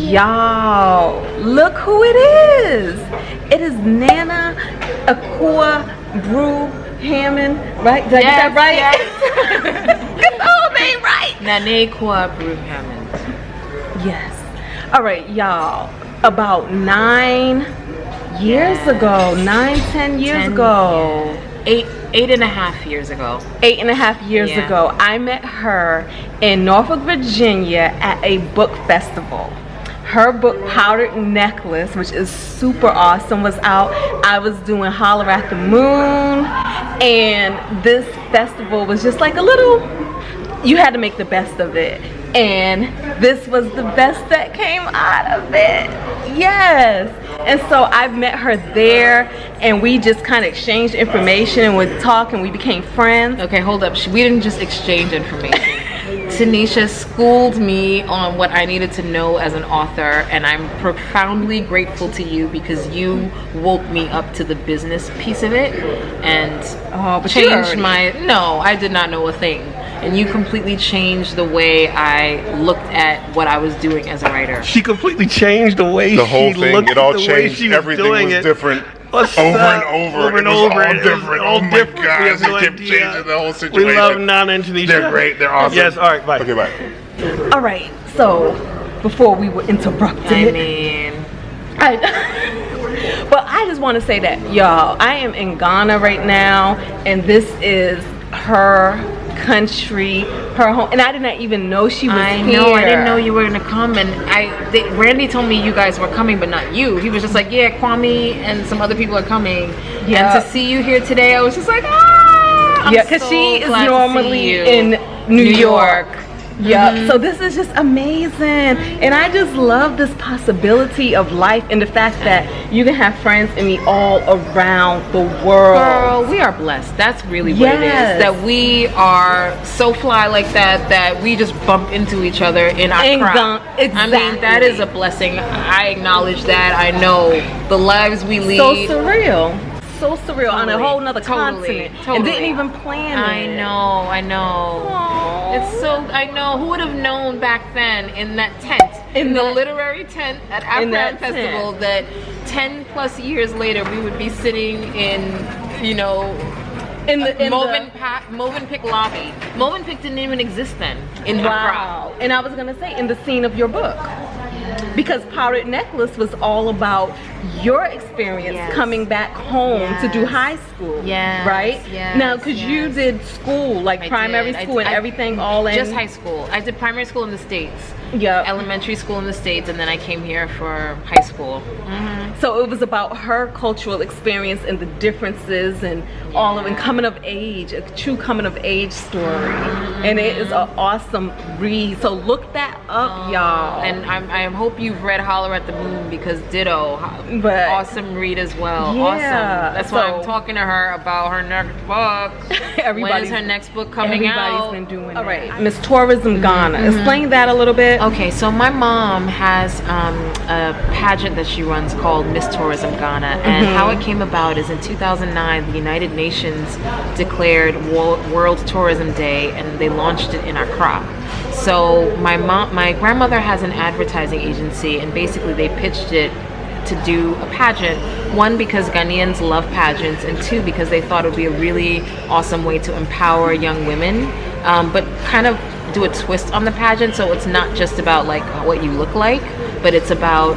Y'all, look who it is. It is Nana Ekua Brew-Hammond, right? Did I get that right? Yes. Get the whole name right. Nana Ekua Brew-Hammond. Yes. All right, y'all. About 9 years ago, 10 years ago. Yeah. 8.5 years ago. 8.5 years ago, I met her in Norfolk, Virginia at a book festival. Her book, Powdered Necklace, which is super awesome, was out. I was doing Holler at the Moon, and this festival was just like a little, you had to make the best of it. And this was the best that came out of it. Yes. And so I've met her there, and we just kind of exchanged information and would talk, and we became friends. Okay, hold up. We didn't just exchange information. Tinesha schooled me on what I needed to know as an author, and I'm profoundly grateful to you because you woke me up to the business piece of it and changed my... No, I did not know a thing. And you completely changed the way I looked at what I was doing as a writer. She completely changed the way the whole she thing. looked It all at the changed. way she was Everything doing was it. different. What's Over up? and over. Over and It was over. all different. All Oh my different. gosh, We have they no kept idea. changing the whole situation. We love Nana and Tanisha. They're great. They're awesome. Yes, all right, bye. Okay, bye. All right, so before we were interrupted, but I just want to say that, y'all, I am in Ghana right now, and this is her country, her home, and I did not even know she was here. I know, I didn't know you were gonna come, and Randy told me you guys were coming, but not you. He was just like, yeah, Kwame and some other people are coming, and to see you here today, I was just like, ah! Yeah, because she is normally in New York. Yeah, so this is just amazing, and I just love this possibility of life and the fact that you can have friends in me all around the world. Girl, we are blessed. That's really what it is. That we are so fly like that we just bump into each other in Accra. Exactly. I mean, that is a blessing. I acknowledge that. I know the lives we lead. So surreal. So surreal, on a whole nother continent, and didn't even plan it. I know. Aww. It's so, I know. Who would have known back then in that tent, in the literary tent at Accra Festival, that 10 plus years later we would be sitting in, you know, in the Movenpick lobby. Movenpick didn't even exist then in Accra. And I was gonna say, in the scene of your book, because Powdered Necklace was all about your experience coming back home to do high school, right? Now, because you did school, like primary school and everything, all in... Just high school. I did primary school in the States. Elementary school in the States, and then I came here for high school. So it was about her cultural experience and the differences and all of it, and coming of age, a true coming of age story. And it is an awesome read. So look that up, y'all. And I hope you've read Holler at the Moon, because ditto. But awesome read as well. Awesome. That's why I'm talking to her about her next book. When is her next book coming out? Everybody's been doing it. All right, Miss Tourism Ghana. Explain that a little bit. Okay, so my mom has a pageant that she runs called Miss Tourism Ghana, and how it came about is in 2009 the United Nations declared World Tourism Day, and they launched it in Accra. So my grandmother has an advertising agency, and basically they pitched it to do a pageant, one because Ghanaians love pageants, and two because they thought it would be a really awesome way to empower young women, but kind of do a twist on the pageant, so it's not just about like what you look like, but it's about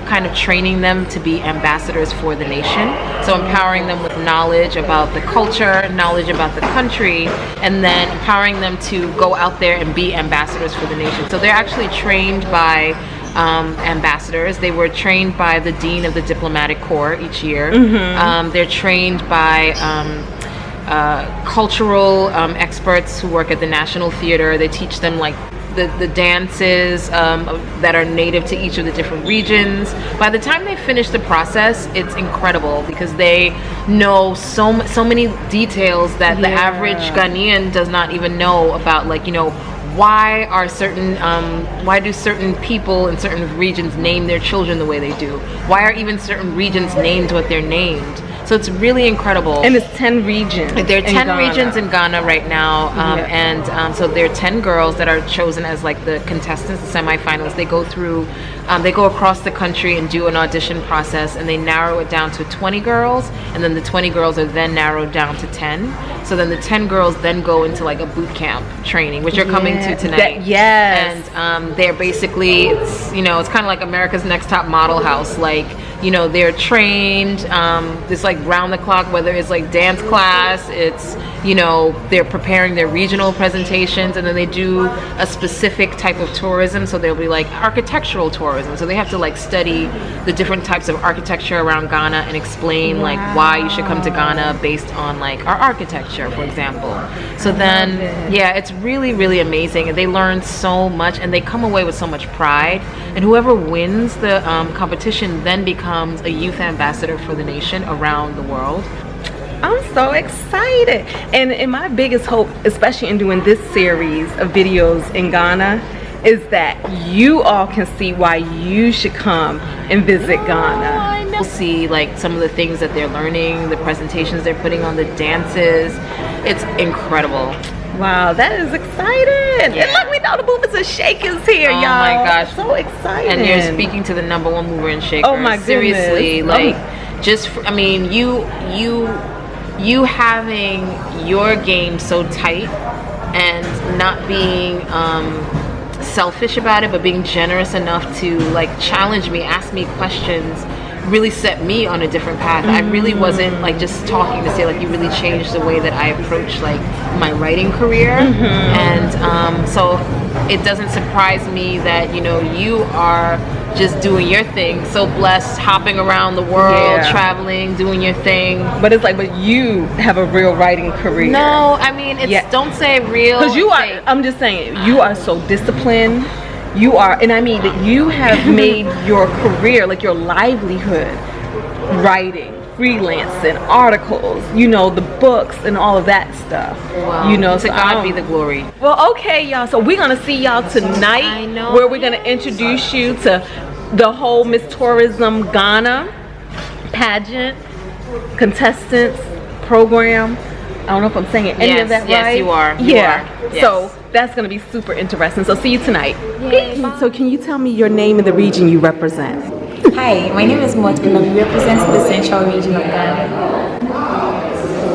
kind of training them to be ambassadors for the nation. So empowering them with knowledge about the culture, knowledge about the country, and then empowering them to go out there and be ambassadors for the nation. So they're actually trained by ambassadors. They were trained by the Dean of the Diplomatic Corps each year. They're trained by cultural experts who work at the National Theater. They teach them like the dances that are native to each of the different regions. By the time they finish the process, it's incredible because they know so many details that the average Ghanaian does not even know about, like, you know, why do certain people in certain regions name their children the way they do? Why are even certain regions named what they're named? So it's really incredible. And it's 10 regions. There are 10 regions in Ghana right now, so there are 10 girls that are chosen as like the contestants, the semifinals. They go through, they go across the country and do an audition process, and they narrow it down to 20 girls, and then the 20 girls are then narrowed down to 10. So then the 10 girls then go into like a boot camp training, which you're coming to tonight. And they're basically, it's kind of like America's Next Top Model House. Like, they're trained. It's like round the clock, whether it's like dance class, it's, they're preparing their regional presentations, and then they do a specific type of tourism. So there'll be like architectural tourism. So they have to like study the different types of architecture around Ghana and explain like why you should come to Ghana based on like our architecture, for example. So then, it's really, really amazing. And they learn so much, and they come away with so much pride. And whoever wins the competition then becomes a youth ambassador for the nation around the world. I'm so excited. And my biggest hope, especially in doing this series of videos in Ghana, is that you all can see why you should come and visit Ghana. We'll see like some of the things that they're learning, the presentations they're putting on, the dances. It's incredible. Wow, that is exciting. And look, we know the movers and shakers here, y'all. Oh my gosh. So exciting. And you're speaking to the #1 mover and shaker. Oh my goodness. Seriously, like you having your game so tight and not being selfish about it, but being generous enough to like challenge me, ask me questions, really set me on a different path. I really wasn't like just talking to say like you really changed the way that I approach like my writing career. And so it doesn't surprise me that you are just doing your thing, so blessed, hopping around the world, traveling, doing your thing. But it's like, but you have a real writing career. No, I mean, it's don't say real. Because you are, I'm just saying, you are so disciplined. You are, and I mean that you have made your career, like your livelihood, writing, freelancing, articles, the books and all of that stuff. Wow. To God be the glory. Well, okay, y'all. So we're gonna see y'all tonight, where we're gonna introduce you to the whole Miss Tourism Ghana pageant, contestants, program. I don't know if I'm saying any of that right. Yes, you are. You are. Yes. So that's going to be super interesting. So see you tonight. So can you tell me your name and the region you represent? Hi, my name is Mot and I represent the central region of Ghana.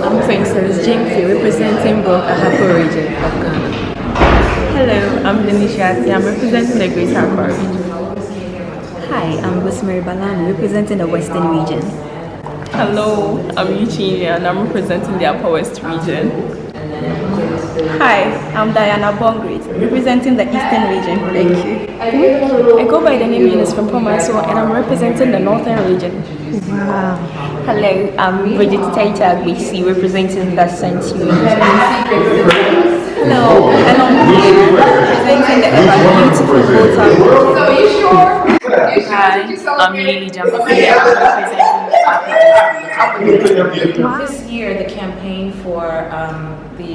I'm Princess Jimfi, representing both Ahafo region of Ghana. Hello, I'm Denishia. I'm representing the Greater Accra region. Hi, I'm Rosemary Balami, representing the Western region. Hello, I'm Eunice and I'm representing the Upper West region. Hi, I'm Diana Bongrit, representing the Eastern region. Thank you. I go by the name Eunice from Manso, and I'm representing the Northern region. Wow. Hello, I'm Bridget representing the Central region. Hello, and I'm representing the beautiful Volta region. Hi, I'm Lily Dzamesi, representing the Upper region. This year, the campaign for the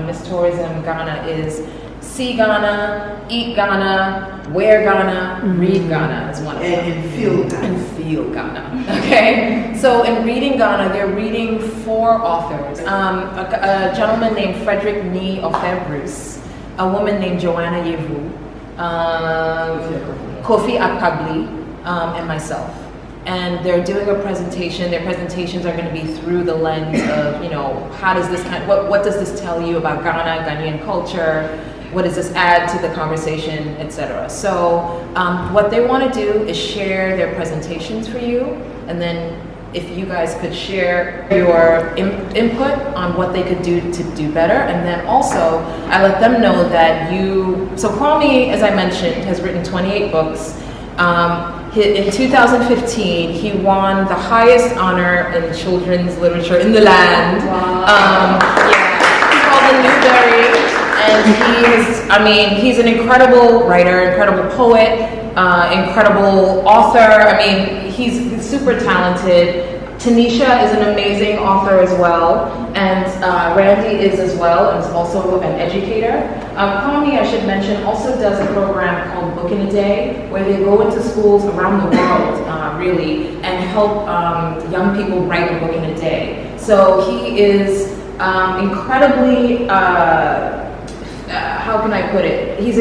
Miss Tourism Ghana is See Ghana, Eat Ghana, Wear Ghana, Read Ghana is one of them. And feel Ghana. Okay? So in Reading Ghana, they're reading 4 authors. A gentleman named Frederick Nee Ofebrus, a woman named Joanna Yevu, Kofi Akpabli, and myself. And they're doing a presentation. Their presentations are going to be through the lens of, how does this what does this tell you about Ghana, Ghanaian culture? What does this add to the conversation, etc. So what they want to do is share their presentations for you, and then if you guys could share your input on what they could do to do better. And then also, I let them know that so Kwame, as I mentioned, has written 28 books. In 2015, he won the highest honor in children's literature in the land. Wow. It's called the Newbery. And he's an incredible writer, incredible poet, incredible author. He's super talented. Tinesha is an amazing author as well, and Randy is as well, and is also an educator. Kwame, I should mention, also does a program called Book in a Day, where they go into schools around the world really, and help young people write a book in a day. So he is incredibly, how can I put it? His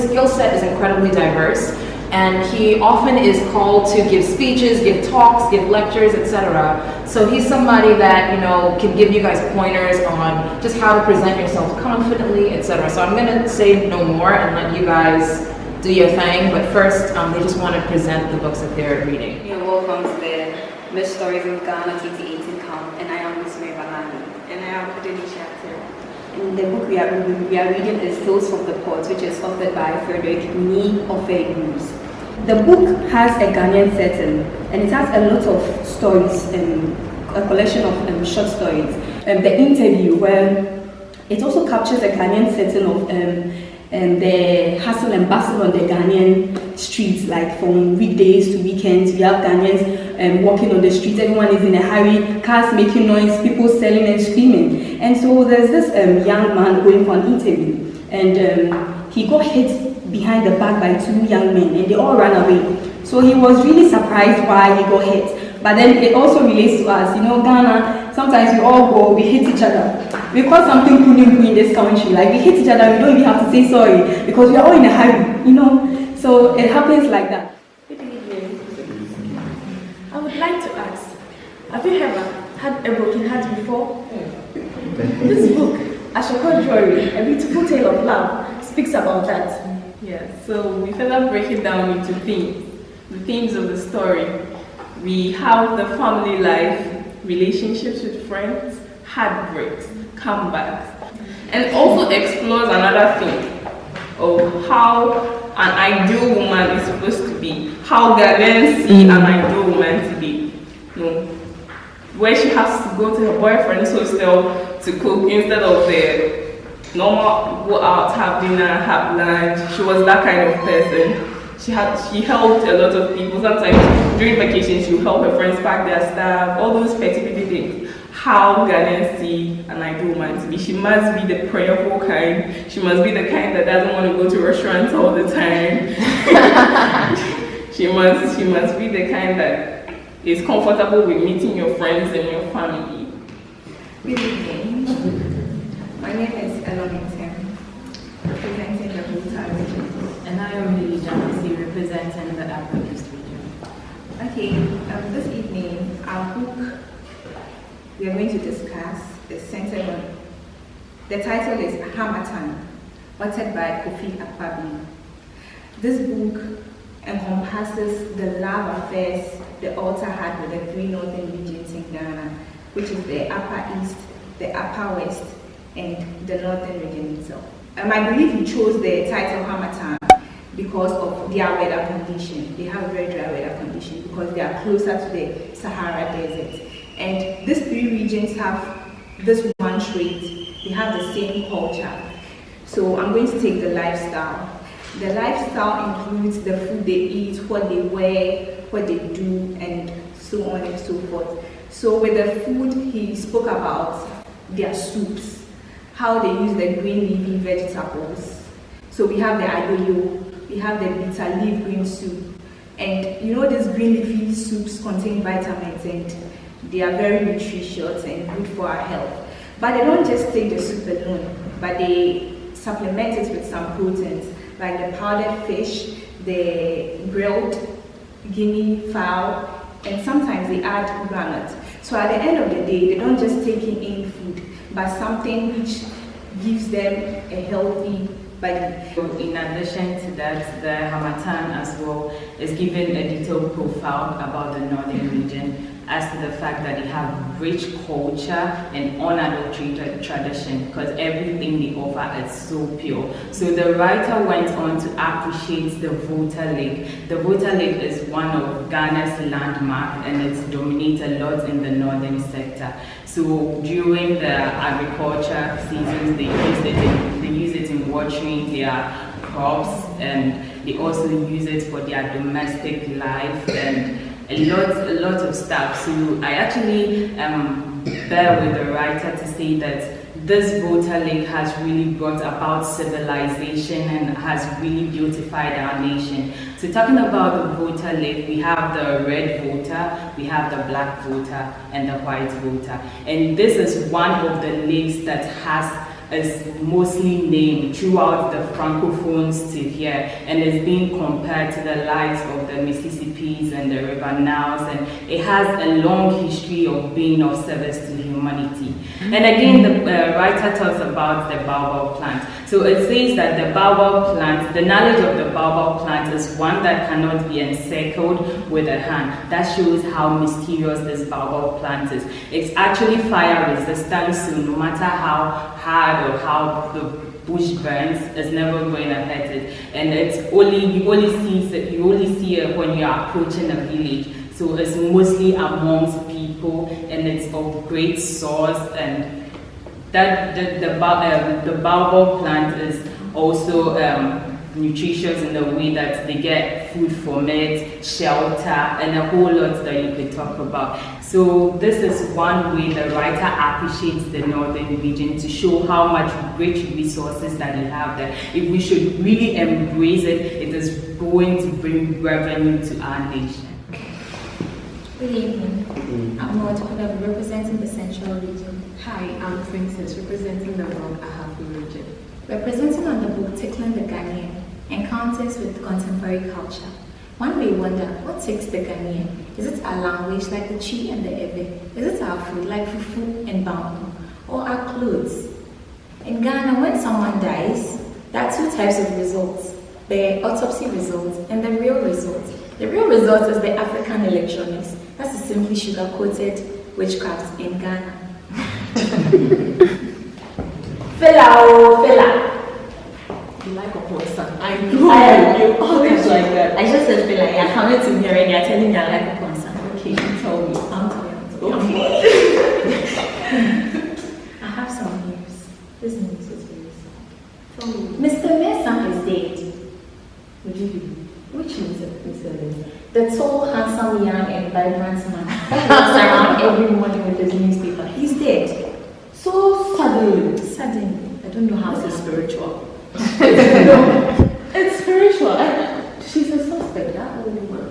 skill set is incredibly diverse, and he often is called to give speeches, give talks, give lectures, etc. So he's somebody that, you know, can give you guys pointers on just how to present yourself confidently, etc. So I'm gonna say no more and let you guys do your thing, but first they just want to present the books that they're reading. You're welcome to the Miss Stories in Ghana 2018 camp, and I am Rosemary Balami. And I am Denishia. And the book we are reading is Tales from the Port, which is authored by Frederick Nee of Bruce. The book has a Ghanaian setting, and it has a lot of stories, a collection of short stories. The interview, where it also captures a Ghanaian setting of the hustle and bustle on the Ghanaian streets, like from weekdays to weekends. We have Ghanaians walking on the streets, everyone is in a hurry, cars making noise, people selling and screaming. And so there's this young man going for an interview, and he got hit behind the back by two young men, and they all ran away. So he was really surprised why he got hit. But then it also relates to us, you know, Ghana, sometimes we all go, we hit each other. We call something kuningu in this country, like we hit each other, we don't even have to say sorry, because we are all in a hurry, you know. So it happens like that. Good evening. I would like to ask, have you ever had a broken heart before? This book, Ashoko Jewelry, A Beautiful Tale of Love, speaks about that. Yeah, so we further break it down into themes. The themes of the story. We have the family life, relationships with friends, heartbreaks, comebacks, and also explores another theme of how an ideal woman is supposed to be, how Ghanaians see an ideal woman to be. You know, where she has to go to her boyfriend's hostel to cook instead of the normal go out, have dinner, have lunch. She was that kind of person. She helped a lot of people. Sometimes during vacation, she would help her friends pack their stuff, all those petty things. How Ghanaians see an ideal woman to be. She must be the prayerful kind. She must be the kind that doesn't want to go to restaurants all the time. she must be the kind that is comfortable with meeting your friends and your family. Good evening. My name is Elua, representing the Volta region. And I am Dzamesi, representing the Accra East region. Okay, this evening, our book we are going to discuss is centered on, the title is Hamatan, authored by Kofi Akpabio. This book encompasses the love affairs the author had with the three northern regions in Ghana, which is the Upper East, the Upper West, and the Northern region itself. I believe he chose the title Hamatan because of their weather condition. They have a very dry weather condition because they are closer to the Sahara Desert. And these three regions have this one trait, they have the same culture. So I'm going to take the lifestyle. The lifestyle includes the food they eat, what they wear, what they do, and so on and so forth. So with the food, he spoke about their soups, how they use the green leafy vegetables. So we have the ayoyo, we have the bitter leaf green soup. And you know these green leafy soups contain vitamins and they are very nutritious and good for our health. But they don't just take the soup alone, but they supplement it with some proteins, like the powdered fish, the grilled guinea fowl, and sometimes they add granite. So at the end of the day, they don't just take in food, but something which gives them a healthy body. In addition to that, the Hamatan as well is given a detailed profile about the northern region, as to the fact that they have rich culture and unadulterated tradition, because everything they offer is so pure. So the writer went on to appreciate the Volta Lake. The Volta Lake is one of Ghana's landmarks and it's dominated a lot in the northern sector. So during the agriculture seasons, they use it in watering their crops, and they also use it for their domestic life and a lot of stuff. So I actually bear with the writer to say that this Volta Lake has really brought about civilization and has really beautified our nation. So talking about the Volta Lake, we have the red Volta, we have the black Volta, and the white Volta. And this is one of the lakes that is mostly named throughout the Francophones to here, and is being compared to the likes of the Mississippis and the River Niles, and it has a long history of being of service to humanity. And again, the writer talks about the baobab plant. So it says that the baobab plant, the knowledge of the baobab plant is one that cannot be encircled with a hand. That shows how mysterious this baobab plant is. It's actually fire resistant, so no matter how hard or how the bush burns, it's never going to hurt it. And you only see it when you are approaching a village. So it's mostly amongst people, and it's of great source. And that the baobab plant is also nutritious in the way that they get food from it, shelter, and a whole lot that you could talk about. So this is one way the writer appreciates the northern region, to show how much rich resources that we have there. If we should really embrace it, it is going to bring revenue to our nation. Good evening. I'm Northwood, representing the Central region. Hi, I'm Princess, representing the Wrong Ahafu region. Representing on the book Tickling the Ghanaian, Encounters with Contemporary Culture. One may wonder, what takes the Ghanaian? Is it our language like the Chi and the Ebe? Is it our food like fufu and bambu? Or our clothes? In Ghana, when someone dies, there are two types of results: the autopsy results and the real results. The real result is the African electronics. That's the simply sugar-coated witchcraft in Ghana. Fela. You like a person. I know you always like that. I just said Fela. You're coming to me and you're telling me I like a person. Okay, you tell me. I'm telling you. I have some news. This news is very sad. Tell me. Mr. Mensah is dead. Would you be? Which Mr. Mensah? The tall, handsome, young, and vibrant man that walks around every morning with his newspaper. He's dead. So suddenly. Suddenly. I don't know how. This is spiritual. No, it's spiritual. She's a suspect, that old woman.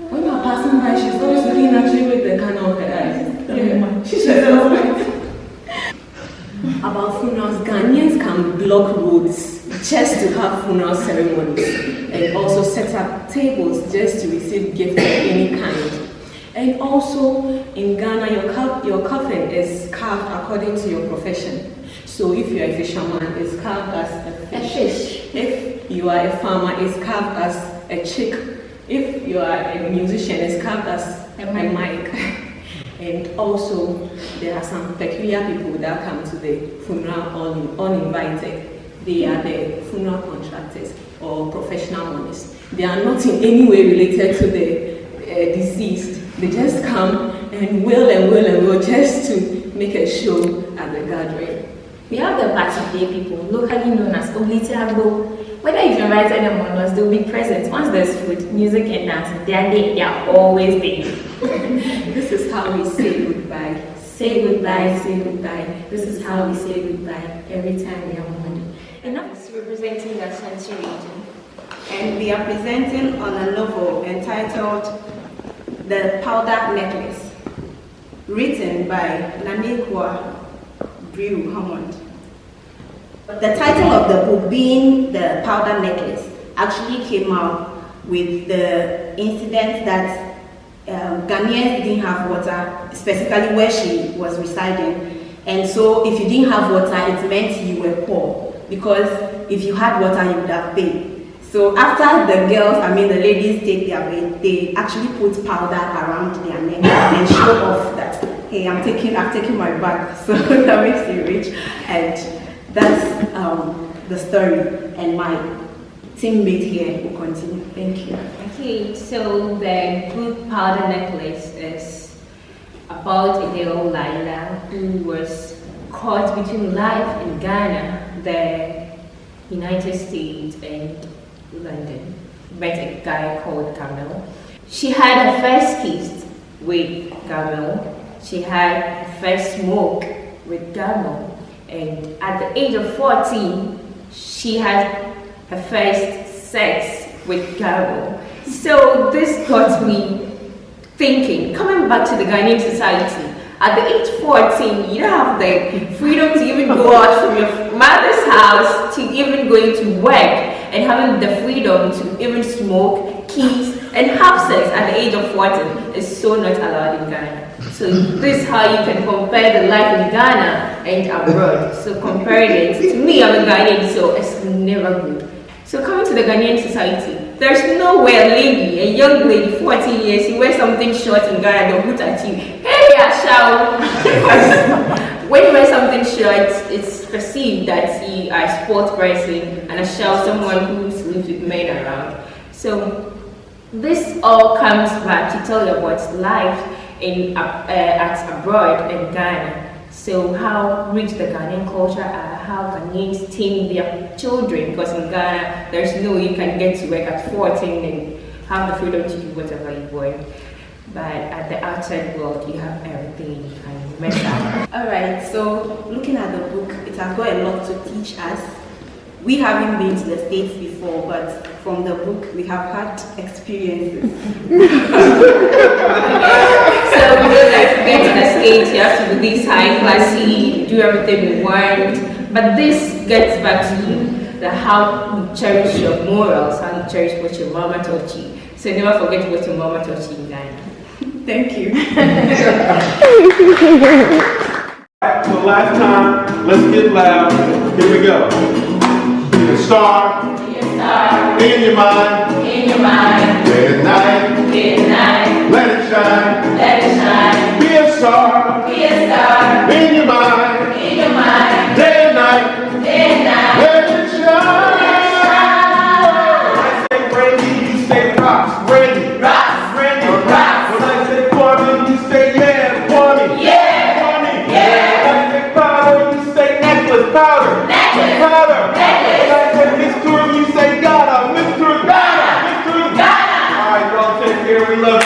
When you're passing by, she's always looking at you with the kind of her eyes. Yeah. She's a suspect. About funerals, Ghanaians can block roads just to have funeral ceremonies, and also set up tables just to receive gifts of any kind. And also in Ghana, your coffin is carved according to your profession. So if you are a fisherman, it's carved as a fish. If you are a farmer, it's carved as a chick. If you are a musician, it's carved as a mic. And also, there are some peculiar people that come to the funeral uninvited. They are the funeral contractors or professional mourners. They are not in any way related to the deceased. They just come and wail just to make a show at the gathering. We have the party day people, locally known as Oblitiagbo. Whether you've invited them or not, they'll be present. Once there's food, music, and dancing, they are always there. This is how we say goodbye. Say goodbye, say goodbye. This is how we say goodbye every time we are mourning. Enough is representing the Ashanti region. And we are presenting on a novel entitled The Powder Necklace, written by Ekua, Brew-Hammond. The title of the book, being The Powder Necklace, actually came out with the incident that Ghanaians didn't have water, specifically where she was residing. And so if you didn't have water, it meant you were poor, because if you had water, you would have paid. So after the ladies take their bath, they actually put powder around their neck and show off that, hey, I've taken my bath, so that makes you rich. And that's the story, and my teammate here will continue. Thank you. Okay, so the good powder necklace is about a girl, Laila, who was caught between life in Ghana, the United States, and London. Met a guy called Gamel. She had her first kiss with Gamel. She had her first smoke with Gamel. And at the age of 14, she had her first sex with Gabo. So this got me thinking, coming back to the Ghanaian society, at the age 14, you don't have the freedom to even go out from your mother's house to even going to work, and having the freedom to even smoke, kiss, and have sex at the age of 14 is so not allowed in Ghana. So this is how you can compare the life in Ghana and abroad. So comparing it, to me, I'm a Ghanaian, so it's never good. So coming to the Ghanaian society, there's no way a lady, a young lady, 14 years, you wear something short in Ghana, they'll look at you, hey, Ashao! When you wear something short, it's perceived that you are a sports person, and Ashao, someone who sleeps with men around. So this all comes back to tell you about life at abroad in Ghana. So how rich the Ghanaian culture are, how Ghanaians tame their children, because in Ghana there's no way you can get to work at 14 and have the freedom to do whatever you want. But at the outside world you have everything you can mess up. Alright, so looking at the book, it has got a lot to teach us. We haven't been to the States before, but from the book we have had experiences. So we know that if you get to the States, you have to be this high classy, do everything we want. But this gets back to how you cherish your morals, how you cherish what your mama taught you. So never forget what your mama taught you in Ghana. Thank you. So last time, let's get loud. Here we go. Be a star. Be a star. In your mind. In your mind. Day and night. Day and night. Let it shine. Let it shine. Be a star. Be a star. In your mind. In your mind. Day and night. Day and night. Let it shine. When I say Randy, you say rocks. Randy. Rocks. Randy. Rocks. When I say Kwame, you say yeah. Kwame. Yeah. Kwame. Yeah. When I say powder, you say necklace. Powder. Necklace. Powder. Necklace. When I say Mr. you say Ghana. Mr. Ghana. Mr. Ghana. All right, y'all take care. We love you.